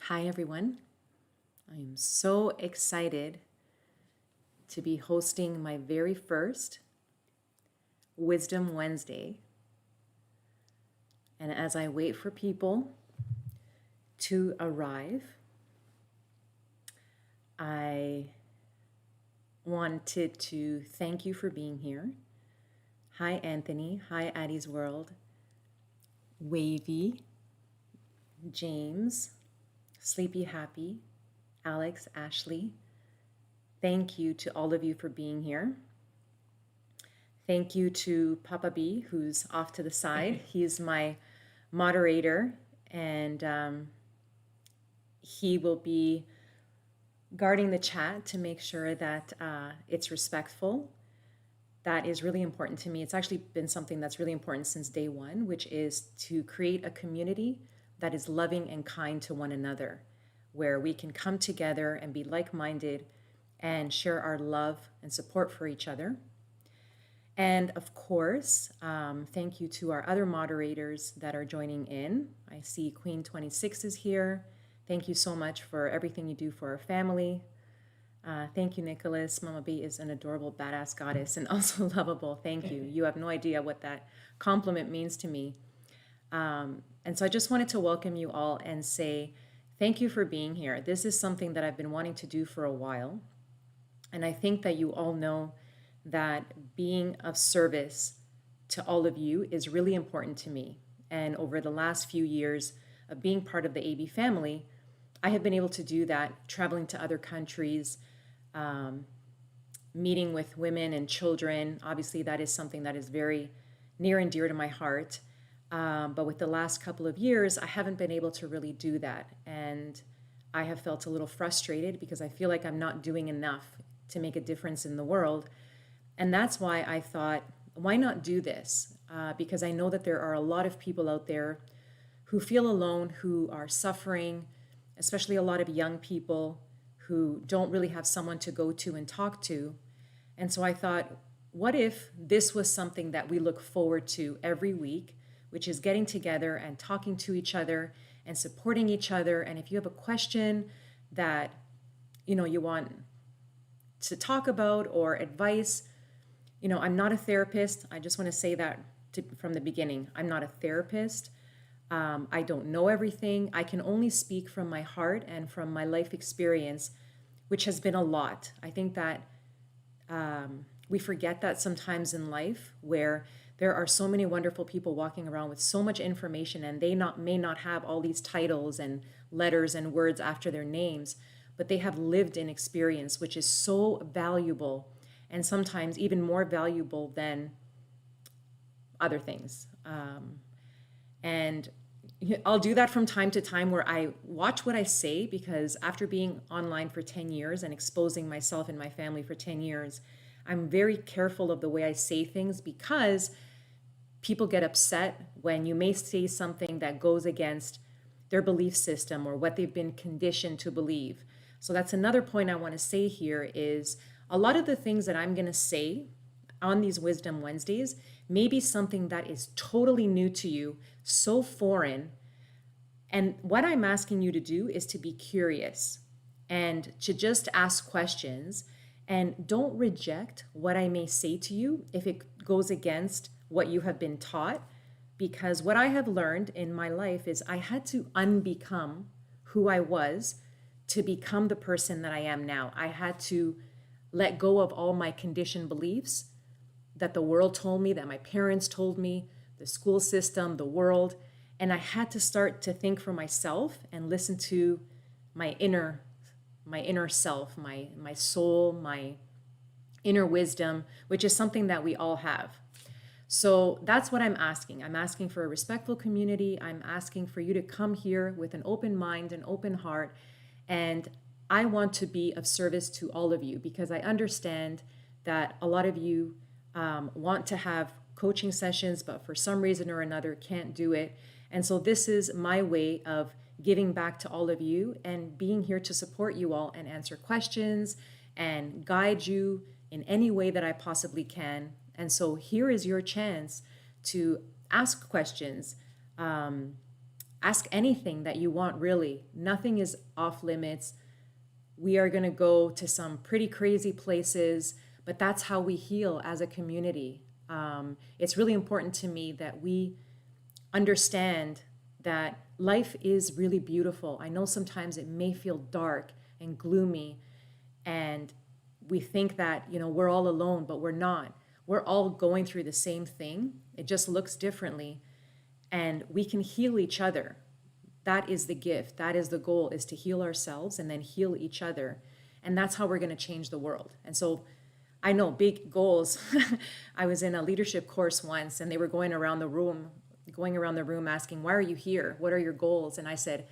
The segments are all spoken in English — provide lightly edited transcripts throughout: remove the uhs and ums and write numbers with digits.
Hi, everyone. I am so excited to be hosting my very first Wisdom Wednesday. And as I wait for people to arrive, I wanted to thank you for being here. Hi, Anthony. Hi, Addie's World. Wavy, James, Sleepy Happy, Alex, Ashley. Thank you to all of you for being here. Thank you to Papa B, who's off to the side. He's my moderator, and he will be guarding the chat to make sure that it's respectful. That is really important to me. It's actually been something that's really important since day one, which is to create a community that is loving and kind to one another, where we can come together and be like-minded and share our love and support for each other. And of course, thank you to our other moderators that are joining in. I see Queen 26 is here. Thank you so much for everything you do for our family. Thank you, Nicholas. Mama B is an adorable, badass goddess and also lovable. Thank you. You have no idea what that compliment means to me. And so I just wanted to welcome you all and say thank you for being here. This is something that I've been wanting to do for a while. And I think that you all know that being of service to all of you is really important to me. And over the last few years of being part of the AB family, I have been able to do that, traveling to other countries, meeting with women and children. Obviously, that is something that is very near and dear to my heart. But with the last couple of years, I haven't been able to really do that. And I have felt a little frustrated because I feel like I'm not doing enough to make a difference in the world. And that's why I thought, why not do this? Because I know that there are a lot of people out there who feel alone, who are suffering, especially a lot of young people who don't really have someone to go to and talk to. And so I thought, what if this was something that we look forward to every week, which is getting together and talking to each other and supporting each other. And if you have a question that you want to talk about or advice, I'm not a therapist. I just want to say that from the beginning. I'm not a therapist. I don't know everything. I can only speak from my heart and from my life experience, which has been a lot. I think that we forget that sometimes in life, where there are so many wonderful people walking around with so much information, and they may not have all these titles and letters and words after their names, but they have lived an experience, which is so valuable and sometimes even more valuable than other things. And I'll do that from time to time, where I watch what I say, because after being online for 10 years and exposing myself and my family for 10 years, I'm very careful of the way I say things, because people get upset when you may say something that goes against their belief system or what they've been conditioned to believe. So that's another point I want to say here is a lot of the things that I'm going to say on these Wisdom Wednesdays may be something that is totally new to you, so foreign. And what I'm asking you to do is to be curious and to just ask questions, and don't reject what I may say to you if it goes against what you have been taught. Because what I have learned in my life is I had to unbecome who I was to become the person that I am now. I had to let go of all my conditioned beliefs that the world told me, that my parents told me, the school system, the world. And I had to start to think for myself and listen to my inner self, my soul, my inner wisdom, which is something that we all have. So that's what I'm asking. I'm asking for a respectful community. I'm asking for you to come here with an open mind, an open heart. And I want to be of service to all of you, because I understand that a lot of you want to have coaching sessions, but for some reason or another can't do it. And so this is my way of giving back to all of you and being here to support you all and answer questions and guide you in any way that I possibly can. And so here is your chance to ask questions. Ask anything that you want, really. Nothing is off limits. We are going to go to some pretty crazy places, but that's how we heal as a community. It's really important to me that we understand that life is really beautiful. I know sometimes it may feel dark and gloomy, and we think that, we're all alone, but we're not. We're all going through the same thing. It just looks differently, and we can heal each other. That is the gift. That is the goal, is to heal ourselves and then heal each other. And that's how we're going to change the world. And so I know big goals. I was in a leadership course once, and they were going around the room asking, why are you here? What are your goals? And I said,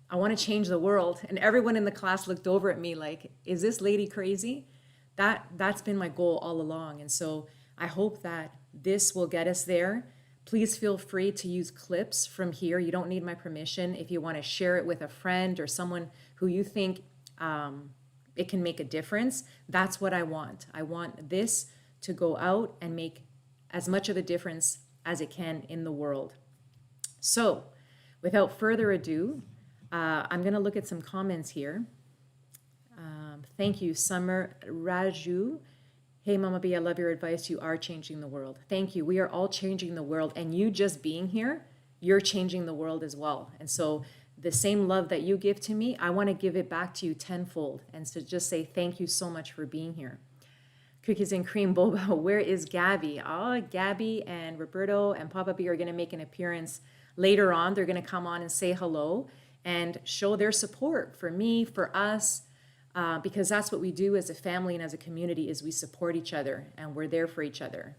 I want to change the world. And everyone in the class looked over at me like, is this lady crazy? That's been my goal all along. And so I hope that this will get us there. Please feel free to use clips from here. You don't need my permission. If you want to share it with a friend or someone who you think it can make a difference, that's what I want. I want this to go out and make as much of a difference as it can in the world. So without further ado, I'm going to look at some comments here. Thank you, Summer Raju. Hey, Mama B, I love your advice. You are changing the world. Thank you. We are all changing the world. And you just being here, you're changing the world as well. And so the same love that you give to me, I want to give it back to you tenfold. And so just say thank you so much for being here. Cookies and Cream Boba, where is Gabby? Oh, Gabby and Roberto and Papa B are going to make an appearance later on. They're going to come on and say hello and show their support for me, for us, because that's what we do as a family and as a community, is we support each other and we're there for each other.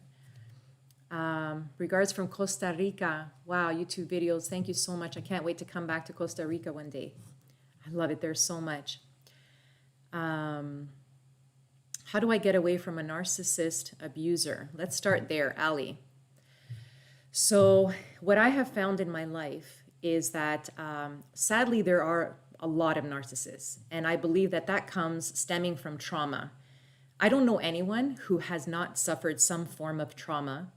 Regards from Costa Rica. Wow, YouTube videos. Thank you so much. I can't wait to come back to Costa Rica one day. I love it there so much. How do I get away from a narcissist abuser? Let's start there, Ali. So what I have found in my life is that sadly there are a lot of narcissists, and I believe that comes stemming from trauma. I don't know anyone who has not suffered some form of trauma,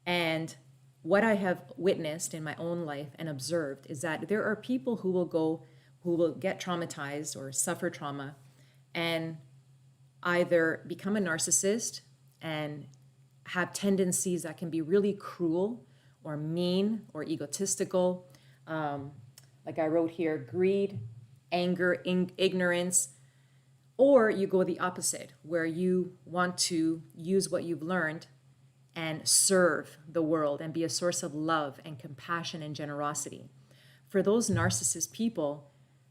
and what I have witnessed in my own life and observed is that there are people who will get traumatized or suffer trauma and either become a narcissist and have tendencies that can be really cruel or mean or egotistical. Like I wrote here, greed, anger, ignorance, or you go the opposite, where you want to use what you've learned and serve the world and be a source of love and compassion and generosity. For those narcissist people,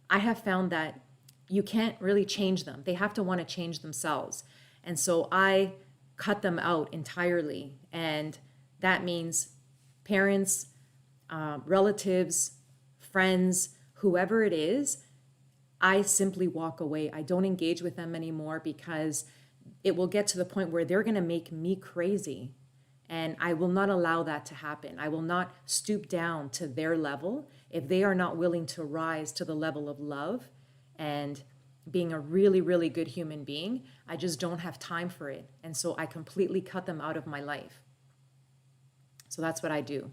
I have found that you can't really change them. They have to want to change themselves. And so I cut them out entirely. And that means parents, relatives, friends, whoever it is, I simply walk away. I don't engage with them anymore because it will get to the point where they're going to make me crazy. And I will not allow that to happen. I will not stoop down to their level if they are not willing to rise to the level of love and being a really, really good human being. I just don't have time for it. And so I completely cut them out of my life. So that's what I do.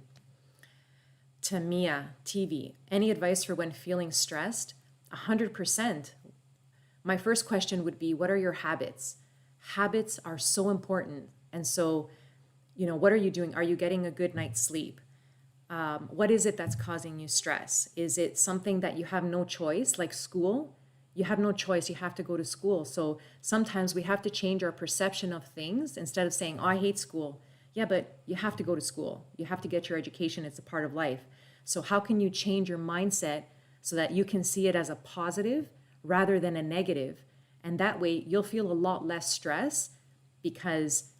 Tamia TV, any advice for when feeling stressed? 100%. My first question would be, what are your habits? Habits are so important. And so, what are you doing? Are you getting a good night's sleep? What is it that's causing you stress? Is it something that you have no choice, like school? You have no choice. You have to go to school. So sometimes we have to change our perception of things instead of saying, oh, I hate school. Yeah, but you have to go to school. You have to get your education. It's a part of life. So how can you change your mindset so that you can see it as a positive rather than a negative? And that way you'll feel a lot less stress, because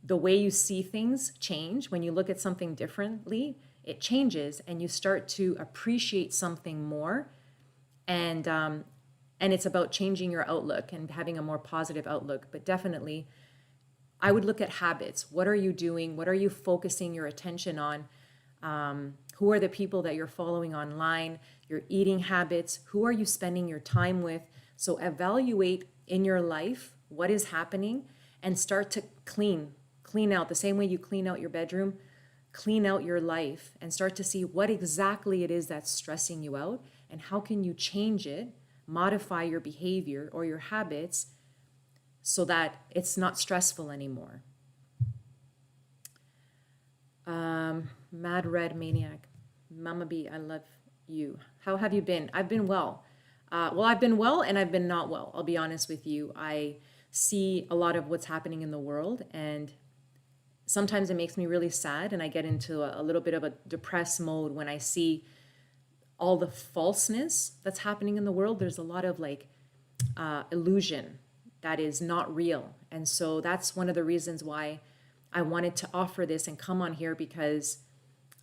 the way you see things change. When you look at something differently, it changes and you start to appreciate something more. And it's about changing your outlook and having a more positive outlook. But definitely, I would look at habits. What are you doing? What are you focusing your attention on? Who are the people that you're following online? Your eating habits. Who are you spending your time with? So evaluate in your life what is happening and start to clean out the same way you clean out your bedroom. clean out your life and start to see what exactly it is that's stressing you out and how can you change it, modify your behavior or your habits so that it's not stressful anymore. Mad Red Maniac. Mama B, I love you. How have you been? I've been well. I've been well and I've been not well. I'll be honest with you. I see a lot of what's happening in the world, and sometimes it makes me really sad, and I get into a little bit of a depressed mode when I see all the falseness that's happening in the world. There's a lot of illusion that is not real. And so that's one of the reasons why I wanted to offer this and come on here, because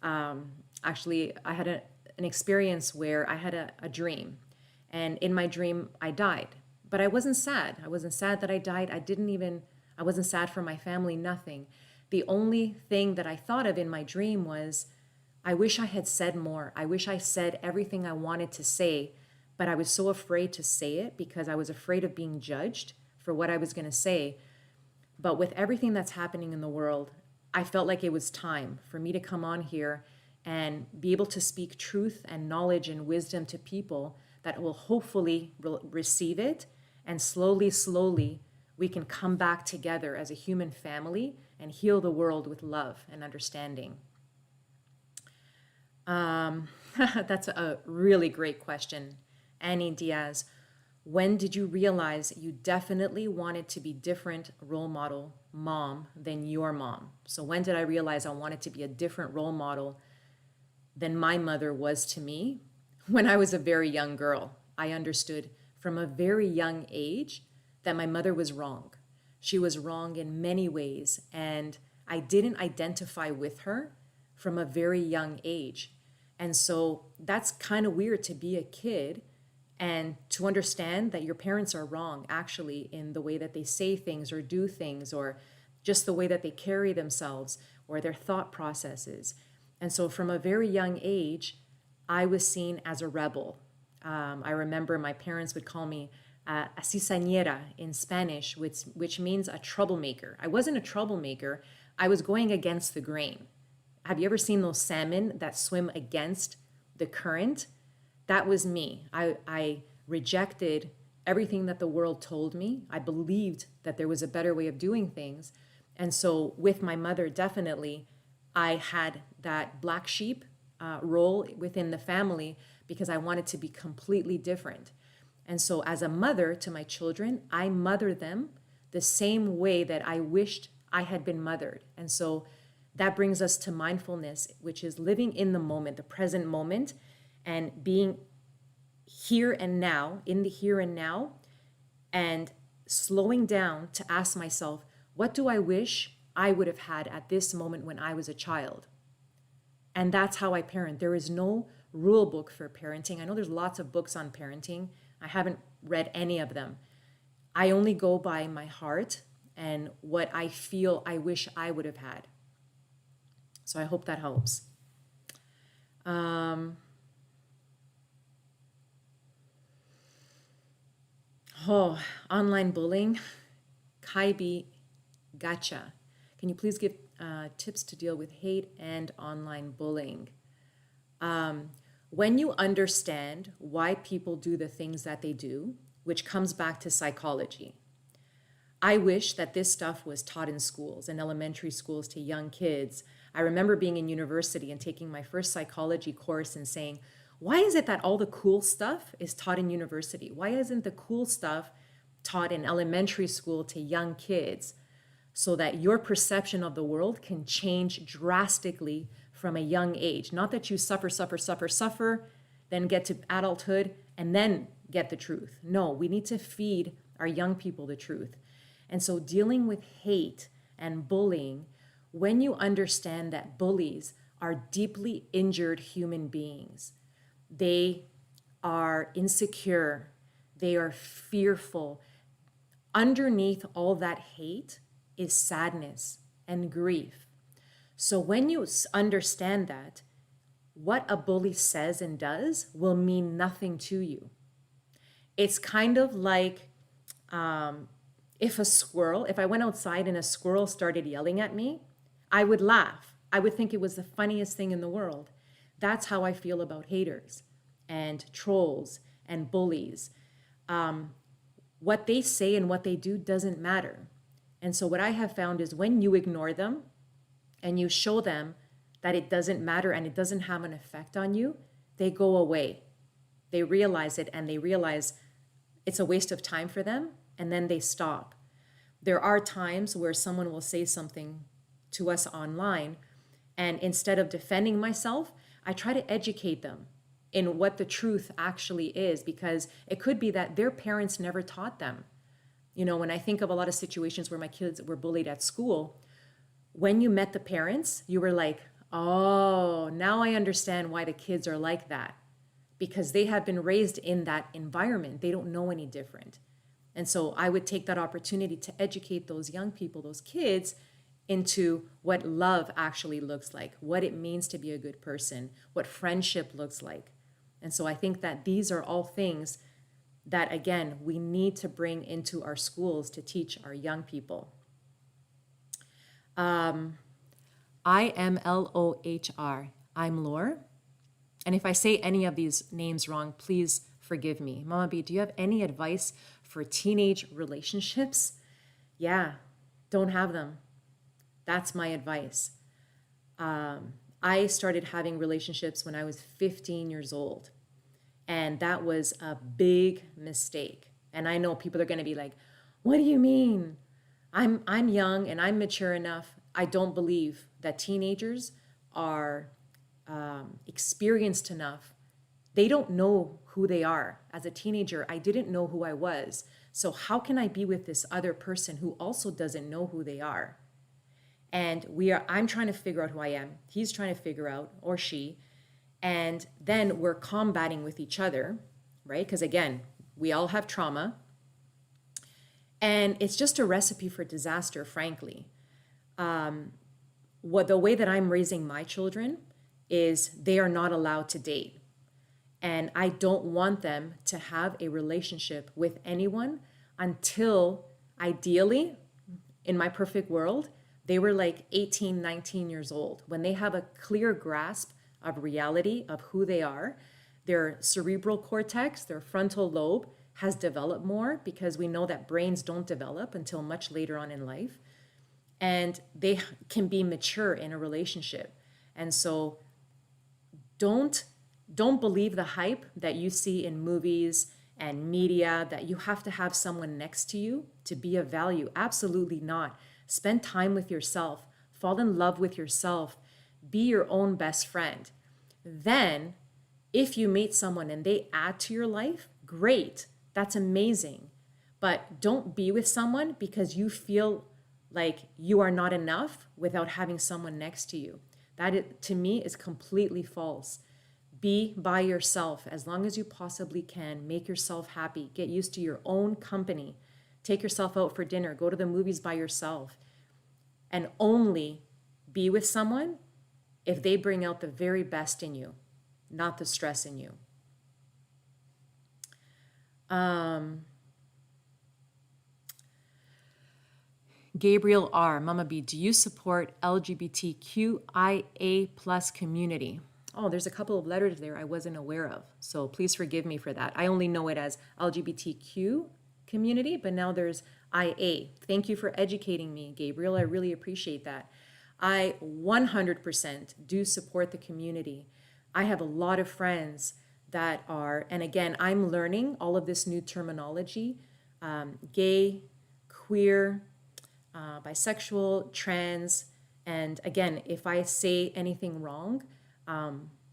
actually I had an experience where I had a dream, and in my dream I died, but I wasn't sad. I wasn't sad that I died. I wasn't sad for my family, nothing. The only thing that I thought of in my dream was, I wish I had said more. I wish I said everything I wanted to say, but I was so afraid to say it because I was afraid of being judged for what I was going to say. But with everything that's happening in the world, I felt like it was time for me to come on here and be able to speak truth and knowledge and wisdom to people that will hopefully receive it. And slowly, slowly, we can come back together as a human family and heal the world with love and understanding. That's a really great question. Annie Diaz, when did you realize you definitely wanted to be different role model mom than your mom? So when did I realize I wanted to be a different role model than my mother was to me? When I was a very young girl, I understood from a very young age that my mother was wrong. She was wrong in many ways, and I didn't identify with her from a very young age. And so that's kind of weird to be a kid and to understand that your parents are wrong actually in the way that they say things or do things, or just the way that they carry themselves or their thought processes. And so from a very young age, I was seen as a rebel. I remember my parents would call me a cizañera in Spanish, which means a troublemaker. I wasn't a troublemaker. I was going against the grain. Have you ever seen those salmon that swim against the current? That was me. I rejected everything that the world told me. I believed that there was a better way of doing things. And so with my mother, definitely, I had that black sheep role within the family because I wanted to be completely different. And so as a mother to my children, I mother them the same way that I wished I had been mothered. And so that brings us to mindfulness, which is living in the moment, the present moment, and being here and now, in the here and now, and slowing down to ask myself, what do I wish I would have had at this moment when I was a child? And that's how I parent. There is no rule book for parenting. I know there's lots of books on parenting. I haven't read any of them. I only go by my heart and what I feel I wish I would have had. So I hope that helps. Online bullying. Kaibi Gotcha. Can you please give tips to deal with hate and online bullying? When you understand why people do the things that they do, which comes back to psychology. I wish that this stuff was taught in schools, in elementary schools to young kids. I remember being in university and taking my first psychology course and saying, why is it that all the cool stuff is taught in university? Why isn't the cool stuff taught in elementary school to young kids so that your perception of the world can change drastically from a young age? Not that you suffer, then get to adulthood and then get the truth. No, we need to feed our young people the truth. And so dealing with hate and bullying, when you understand that bullies are deeply injured human beings, they are insecure, they are fearful. Underneath all that hate is sadness and grief. So when you understand that, what a bully says and does will mean nothing to you. It's kind of like if I went outside and a squirrel started yelling at me, I would laugh I would think it was the funniest thing in the world. That's how I feel about haters and trolls and bullies. What they say and what they do doesn't matter. And so what I have found is when you ignore them and you show them that it doesn't matter and it doesn't have an effect on you, they go away. They realize it and they realize it's a waste of time for them, and then they stop. There are times where someone will say something to us online, and instead of defending myself, I try to educate them in what the truth actually is, because it could be that their parents never taught them. You know, when I think of a lot of situations where my kids were bullied at school, when you met the parents, you were like, oh, now I understand why the kids are like that, because they have been raised in that environment. They don't know any different. And so I would take that opportunity to educate those young people, those kids, into what love actually looks like, what it means to be a good person, what friendship looks like. And so I think that these are all things that, again, we need to bring into our schools to teach our young people. IMLOHR. I'm Lore. And if I say any of these names wrong, please forgive me. Mama B, do you have any advice for teenage relationships? Yeah, don't have them. That's my advice. I started having relationships when I was 15 years old. And that was a big mistake. And I know people are going to be like, what do you mean? I'm young and I'm mature enough. I don't believe that teenagers are experienced enough. They don't know who they are. As a teenager, I didn't know who I was. So how can I be with this other person who also doesn't know who they are? And I'm trying to figure out who I am. He's trying to figure out, or she, and then we're combating with each other, right? Because again, we all have trauma. And it's just a recipe for disaster, frankly. The way that I'm raising my children is they are not allowed to date. And I don't want them to have a relationship with anyone until, ideally, in my perfect world, they were like 18, 19 years old. When they have a clear grasp of reality, of who they are, their cerebral cortex, their frontal lobe has developed more, because we know that brains don't develop until much later on in life. And they can be mature in a relationship. And so don't believe the hype that you see in movies and media that you have to have someone next to you to be of value. Absolutely not. Spend time with yourself. Fall in love with yourself. Be your own best friend. Then, if you meet someone and they add to your life, great. That's amazing. But don't be with someone because you feel like you are not enough without having someone next to you. That, to me, is completely false. Be by yourself as long as you possibly can. Make yourself happy. Get used to your own company. Take yourself out for dinner. Go to the movies by yourself. And only be with someone if they bring out the very best in you, not the stress in you. Gabriel R. Mama B, do you support LGBTQIA plus community? Oh, there's a couple of letters there I wasn't aware of. So please forgive me for that. I only know it as LGBTQ community, but now there's IA. Thank you for educating me, Gabriel. I really appreciate that. I 100% do support the community. I have a lot of friends that are, and again, I'm learning all of this new terminology, gay, queer, bisexual, trans, and again, if I say anything wrong,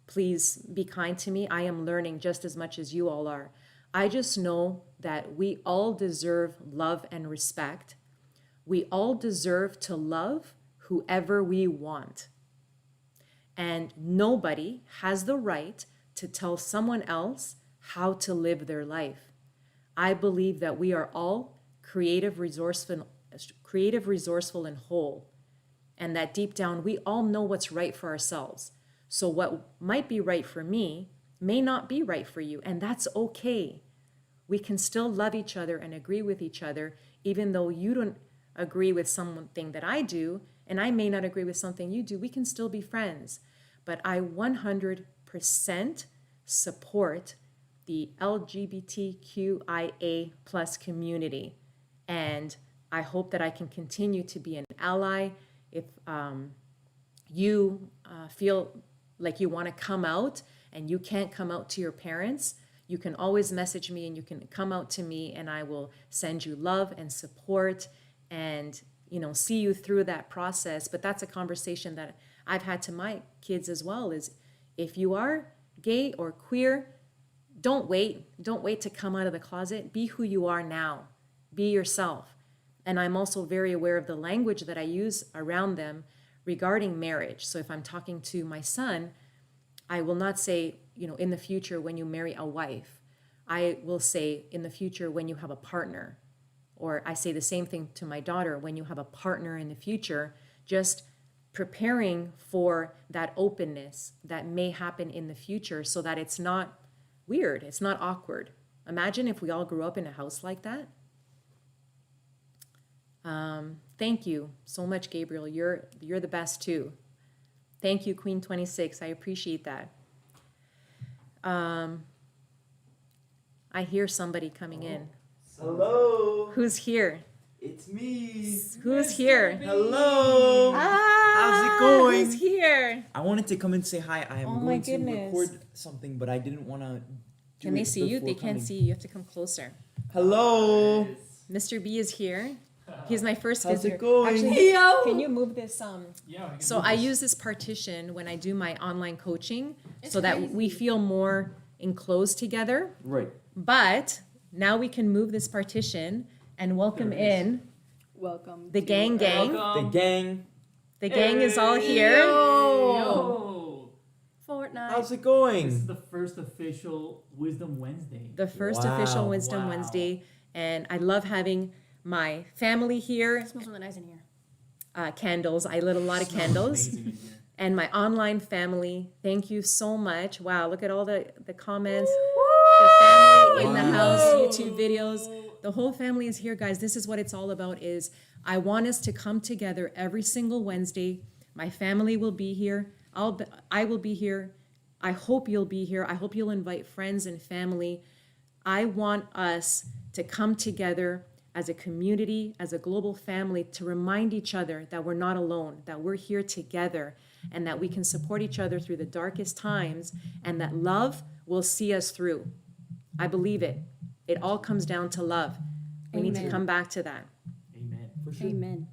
please be kind to me. I am learning just as much as you all are. I just know that we all deserve love and respect. We all deserve to love whoever we want. And nobody has the right to tell someone else how to live their life. I believe that we are all creative, resourceful, and whole. And that deep down, we all know what's right for ourselves. So what might be right for me may not be right for you, and that's okay. We can still love each other and agree with each other, even though you don't agree with something that I do, and I may not agree with something you do. We can still be friends. But I 100% support the LGBTQIA plus community. And I hope that I can continue to be an ally. If you feel like you want to come out and you can't come out to your parents, you can always message me and you can come out to me, and I will send you love and support and, see you through that process. But that's a conversation that I've had to my kids as well, is if you are gay or queer, don't wait to come out of the closet. Be who you are now. Be yourself. And I'm also very aware of the language that I use around them regarding marriage. So if I'm talking to my son, I will not say, in the future when you marry a wife. I will say in the future when you have a partner. Or I say the same thing to my daughter, when you have a partner in the future, just preparing for that openness that may happen in the future so that it's not weird, it's not awkward. Imagine if we all grew up in a house like that. Thank you so much, Gabriel. You're the best too. Thank you, Queen 26. I appreciate that. I hear somebody coming in. Hello. Who's here? It's me. Who's here? Hello. Ah, How's it going? Who's here? I wanted to come and say hi. I am Oh my going to goodness. record something, but I didn't want to. Can they see you? They can't see you. You have to come closer. Hello. Mr. B is here. He's my first How's visitor. it going? Actually, can you move this? Yeah. So I use this partition when I do my online coaching, so that we feel more enclosed together. Right. But now we can move this partition and welcome in Welcome. the gang. The gang. The gang is all here. Yo. Fortnite. How's it This going? is the first official Wisdom Wednesday. The first Wow. official Wisdom Wow. Wednesday, and I love having my family here. It smells really nice in here. Candles. I lit a lot of candles. Amazing in here. And my online family, thank you so much. Wow, look at all the comments. The family in the house, YouTube videos. The whole family is here, guys. This is what it's all about. Is I want us to come together every single Wednesday. My family will be here. I will be here. I hope you'll be here. I hope you'll invite friends and family. I want us to come together as a community, as a global family, to remind each other that we're not alone, that we're here together, and that we can support each other through the darkest times, and that love will see us through. I believe it. It all comes down to love. We need to Amen. come back to that. Amen. For sure. Amen.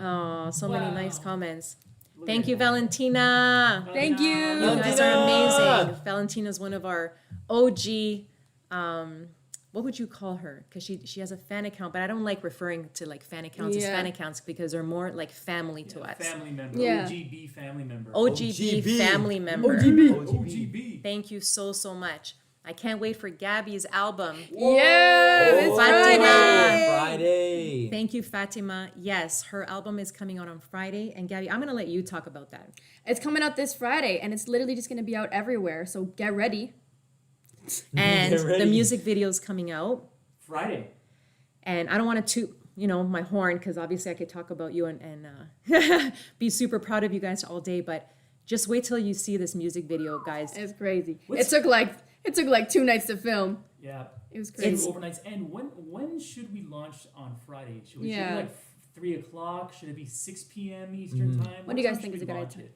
Oh, so many nice Wow. comments. Look Thank at you, that. Valentina. Thank you. You guys are amazing. Valentina's one of our OG, what would you call her? Because she has a fan account, but I don't like referring to like fan accounts as Yeah. fan accounts because they're more like family to us. Family member. Yeah. OGB family member. OGB OGB. family member. OGB. Thank you so much. I can't wait for Gabby's album. Yeah, it's Fatima. Friday. Thank you, Fatima. Yes, her album is coming out on Friday. And Gabby, I'm going to let you talk about that. It's coming out this Friday, and it's literally just going to be out everywhere. So get ready. And Get ready. the music video is coming out. Friday. And I don't want to toot, my horn, because obviously I could talk about you and be super proud of you guys all day. But just wait till you see this music video, guys. It's crazy. What's- It took like 2 nights to film. Yeah. It was Two crazy. overnights. And when should we launch on Friday? Should we Yeah. should it be like 3 o'clock? Should it be 6 p.m. Eastern time? What do you guys time think should is a we good launch idea? it?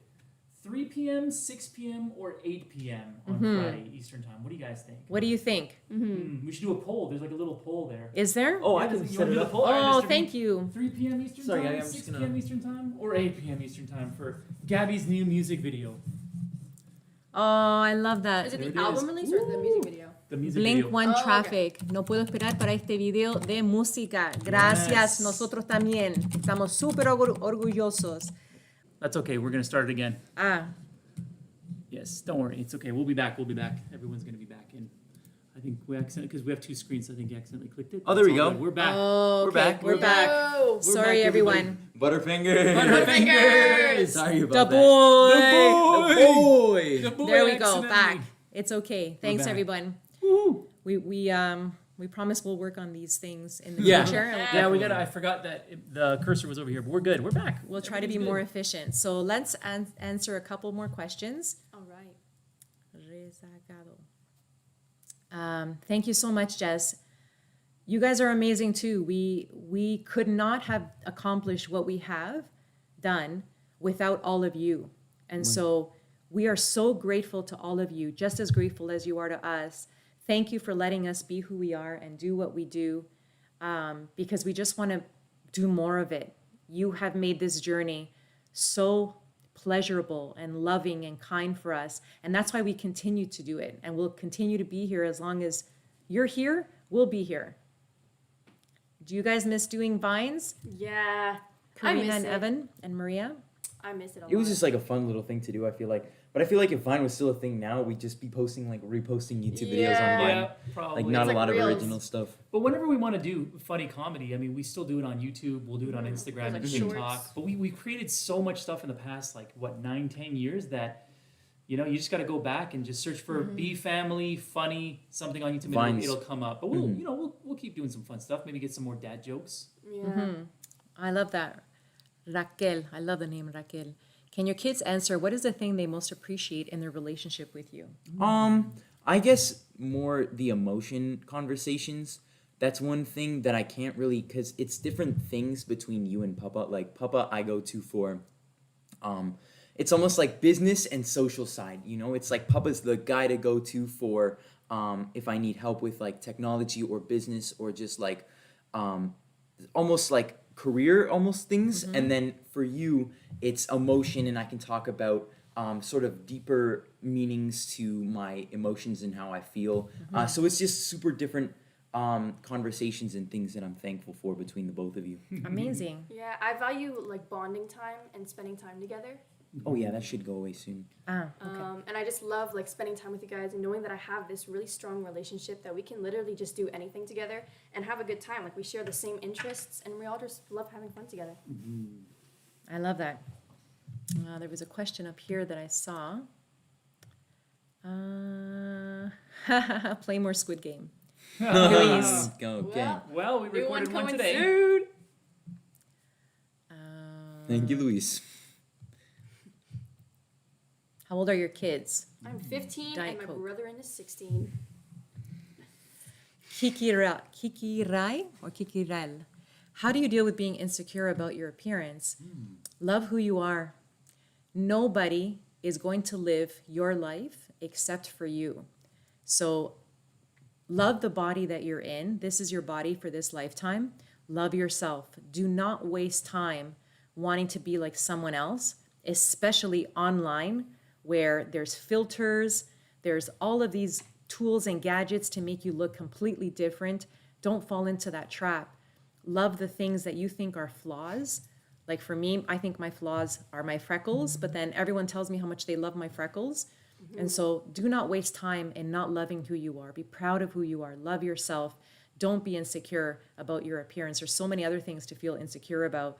3 p.m., 6 p.m., or 8 p.m. on Mm-hmm. Friday Eastern time? What do you guys think? What do you think? We should do a poll. There's like a little poll there. Is there? Oh, Yeah, I can you set wanna it do the up. poll? All right, Oh, Mr. B. thank you. 3 p.m. Eastern Sorry, time, I'm just 6 gonna- p.m. Eastern time, or 8 p.m. Eastern time for Gabby's new music video. Oh, I love that. Is it There the it album is. release or the music video? The music Blink video. One Oh, okay. Traffic. No puedo esperar para este video de música. Gracias. Yes. Nosotros también. Estamos súper orgullosos. That's okay. We're gonna start it again. Ah, Yes, don't worry. It's okay. We'll be back. We'll be back. Everyone's gonna be back in. I think we accidentally, because we have 2 screens. I think you accidentally clicked it. Oh, there It's we all go. good. We're back. oh, We're okay. back. We're back. Oh, We're Sorry, back, everybody. everyone. Butterfingers. Butterfingers. Sorry The about that. boy. The boy. The boy There we go. accidentally- Back. It's okay. Thanks, back. everyone. Woo. We We promise we'll work on these things in the Yeah. future. Yeah, we got. I forgot that the cursor was over here, but we're good. We're back. We'll try to be Everything's more good. efficient. So let's answer a couple more questions. All right. Thank you so much, Jess. You guys are amazing too. We could not have accomplished what we have done without all of you. And so we are so grateful to all of you, just as grateful as you are to us. Thank you for letting us be who we are and do what we do, because we just want to do more of it. You have made this journey so pleasurable and loving and kind for us. And that's why we continue to do it. And we'll continue to be here as long as you're here, we'll be here. Do you guys miss doing Vines? Yeah. I Karina miss and it. Evan and Maria? I miss it a lot. It was just like a fun little thing to do, I feel like. But I feel like if Vine was still a thing now, we'd just be posting, like, reposting YouTube videos on Vine. Yeah, probably. Like, not It's a lot like of Reels. original stuff. But whenever we want to do funny comedy, I mean, we still do it on YouTube. We'll do it on Instagram Like and shorts. TikTok. But we created so much stuff in the past, like, 9-10 years that, you know, you just got to go back and just search for Be Family, funny, something on YouTube. And Vines. it'll come up. But we'll keep doing some fun stuff. Maybe get some more dad jokes. Yeah. I love that. Raquel. I love the name Raquel. Can your kids answer what is the thing they most appreciate in their relationship with you? I guess more the emotion conversations. That's one thing that I can't really, because it's different things between you and Papa. Like, Papa, I go to for, it's almost like business and social side, you know? It's like Papa's the guy to go to for if I need help with, like, technology or business or just, like, almost like career almost things. And then for you, it's emotion, and I can talk about sort of deeper meanings to my emotions and how I feel. So it's just super different conversations and things that I'm thankful for between the both of you. Amazing. Yeah, I value like bonding time and spending time together. Oh yeah, that should go away soon. Okay. And I just love like spending time with you guys and knowing that I have this really strong relationship that we can literally just do anything together and have a good time. Like we share the same interests and we all just love having fun together. I love that. There was a question up here that I saw. Play more Squid Game. Luis. Go, okay. Well, we New one recorded one coming today. soon. Thank you, Luis. How old are your kids? I'm 15 Diet and my Coke. brother is 16. Kikirai or Kikirel. How do you deal with being insecure about your appearance? Love who you are. Nobody is going to live your life except for you. So love the body that you're in. This is your body for this lifetime. Love yourself. Do not waste time wanting to be like someone else, especially online where there's filters, there's all of these tools and gadgets to make you look completely different. Don't fall into that trap. Love the things that you think are flaws. Like for me, I think my flaws are my freckles, but then everyone tells me how much they love my freckles. And so do not waste time in not loving who you are. Be proud of who you are. Love yourself. Don't be insecure about your appearance. There's so many other things to feel insecure about.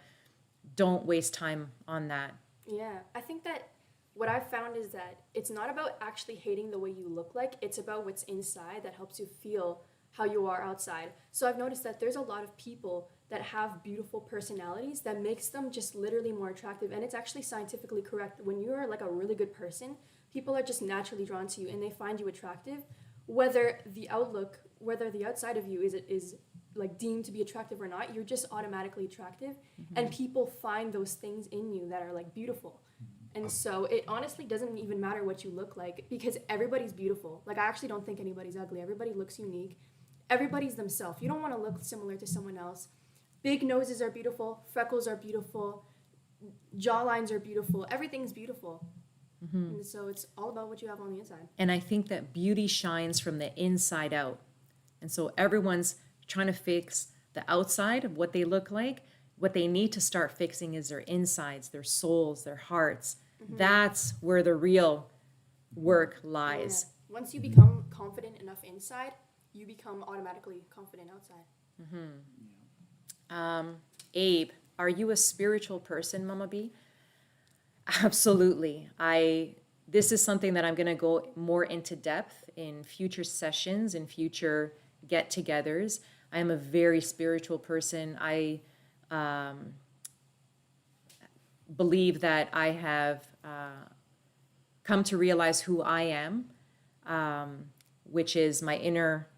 Don't waste time on that. Yeah, I think that what I've found is that it's not about actually hating the way you look like, it's about what's inside that helps you feel how you are outside. So I've noticed that there's a lot of people that have beautiful personalities that makes them just literally more attractive. And it's actually scientifically correct. When you're like a really good person, people are just naturally drawn to you and they find you attractive. Whether the outside of you is like deemed to be attractive or not, you're just automatically attractive. And people find those things in you that are like beautiful. And so it honestly doesn't even matter what you look like because everybody's beautiful. Like I actually don't think anybody's ugly. Everybody looks unique. Everybody's themselves. You don't want to look similar to someone else. Big noses are beautiful. Freckles are beautiful. Jawlines are beautiful. Everything's beautiful. And so it's all about what you have on the inside. And I think that beauty shines from the inside out. And so everyone's trying to fix the outside of what they look like. What they need to start fixing is their insides, their souls, their hearts. That's where the real work lies. Yeah. Once you become confident enough inside, you become automatically confident outside. Abe, are you a spiritual person, Mama B? Absolutely. This is something that I'm going to go more into depth in future sessions, in future get-togethers. I am a very spiritual person. I believe that I have come to realize who I am, which is my inner.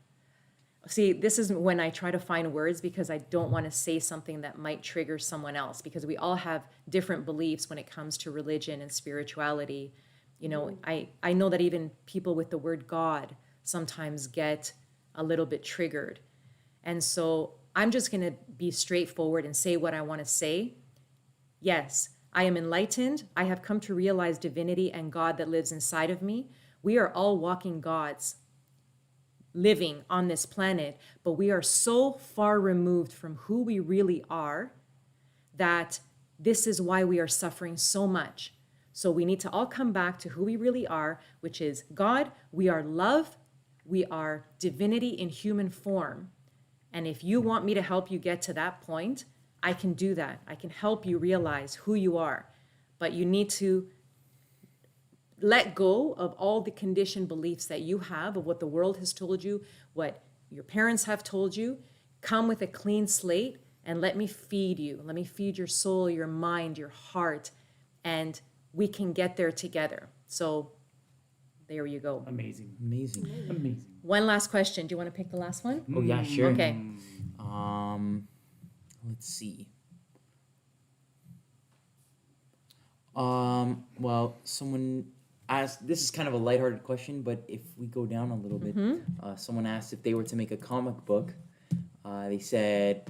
See, this is when I try to find words because I don't want to say something that might trigger someone else, because we all have different beliefs when it comes to religion and spirituality. You know, I know that even people with the word God sometimes get a little bit triggered. And so I'm just going to be straightforward and say what I want to say. Yes, I am enlightened. I have come to realize divinity and God that lives inside of me. We are all walking gods living on this planet, but we are so far removed from who we really are that this is why we are suffering so much. So we need to all come back to who we really are, which is God. We are love. We are divinity in human form. And if you want me to help you get to that point, I can do that. I can help you realize who you are. But you need to let go of all the conditioned beliefs that you have, of what the world has told you, what your parents have told you. Come with a clean slate and let me feed you. Let me feed your soul, your mind, your heart, and we can get there together. So there you go. Amazing. Amazing. Amazing. One last question. Do you want to pick the last one? Oh yeah, sure. Okay. Let's see. Well, someone asked, this is kind of a lighthearted question, but if we go down a little bit, someone asked if they were to make a comic book. They said,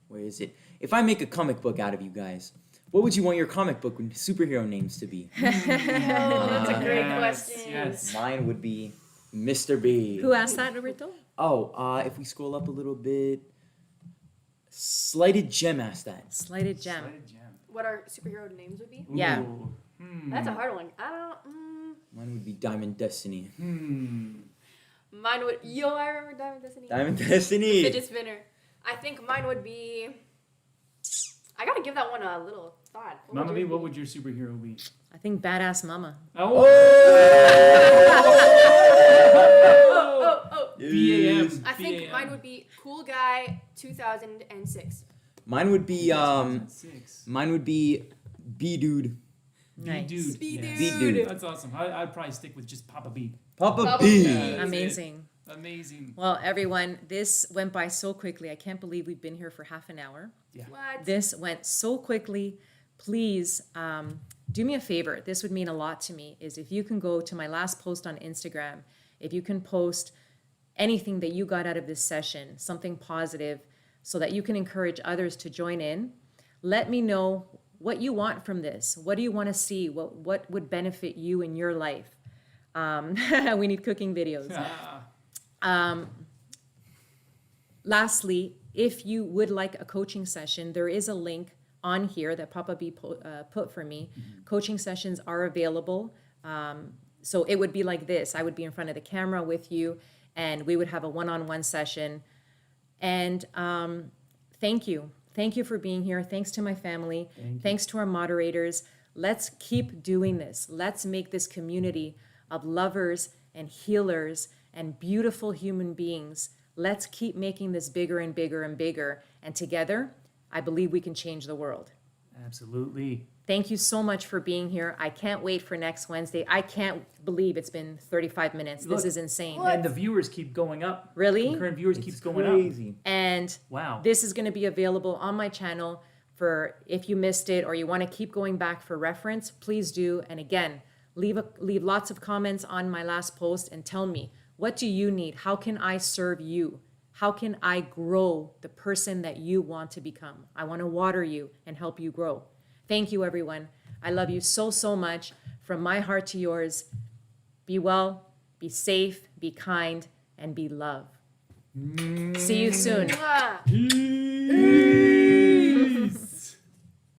where is it? If I make a comic book out of you guys, what would you want your comic book superhero names to be? That's a great question. Yes. Mine would be Mr. B. Who asked that, Roberto? Oh, if we scroll up a little bit, Slighted Gem asked that. Slighted Gem. Slighted gem. What our superhero names would be? Yeah. Ooh. That's a hard one. I don't. Mine would be Diamond Destiny. Mine would. Yo, I remember Diamond Destiny. Diamond Destiny. Fidget spinner. I think mine would be. I gotta give that one a little thought. Mama B, what would your superhero be? I think Badass Mama. Oh! BAM. I think mine would be Cool Guy 2006. Mine would be 2006. Mine would be B Dude. Nice. B-Dude. B-Dude. B-Dude. That's awesome. I'd probably stick with just Papa B. Papa Papa B. B. That's Amazing. it. Amazing. Well, everyone, this went by so quickly. I can't believe we've been here for half an hour. Yeah. What? This went so quickly. Please do me a favor. This would mean a lot to me, is if you can go to my last post on Instagram, if you can post anything that you got out of this session, something positive, so that you can encourage others to join in. Let me know what you want from this. What do you want to see? What would benefit you in your life? We need cooking videos. Lastly, if you would like a coaching session, there is a link on here that Papa B put for me. Coaching sessions are available. So it would be like this. I would be in front of the camera with you, and we would have a one-on-one session. And thank you. Thank you for being here. Thanks to my family. Thanks to our moderators. Let's keep doing this. Let's make this community of lovers and healers and beautiful human beings. Let's keep making this bigger and bigger and bigger. And together, I believe we can change the world. Absolutely. Thank you so much for being here. I can't wait for next Wednesday. I can't believe it's been 35 minutes. This is insane. And the viewers keep going up. Really? Concurrent viewers keeps going Crazy. And Wow. this is going to be available on my channel for if you missed it or you want to keep going back for reference, please do. And again, leave lots of comments on my last post and tell me, what do you need? How can I serve you? How can I grow the person that you want to become? I want to water you and help you grow. Thank you, everyone. I love you so, so much. From my heart to yours, be well, be safe, be kind, and be love. See you soon. Mwah. Peace.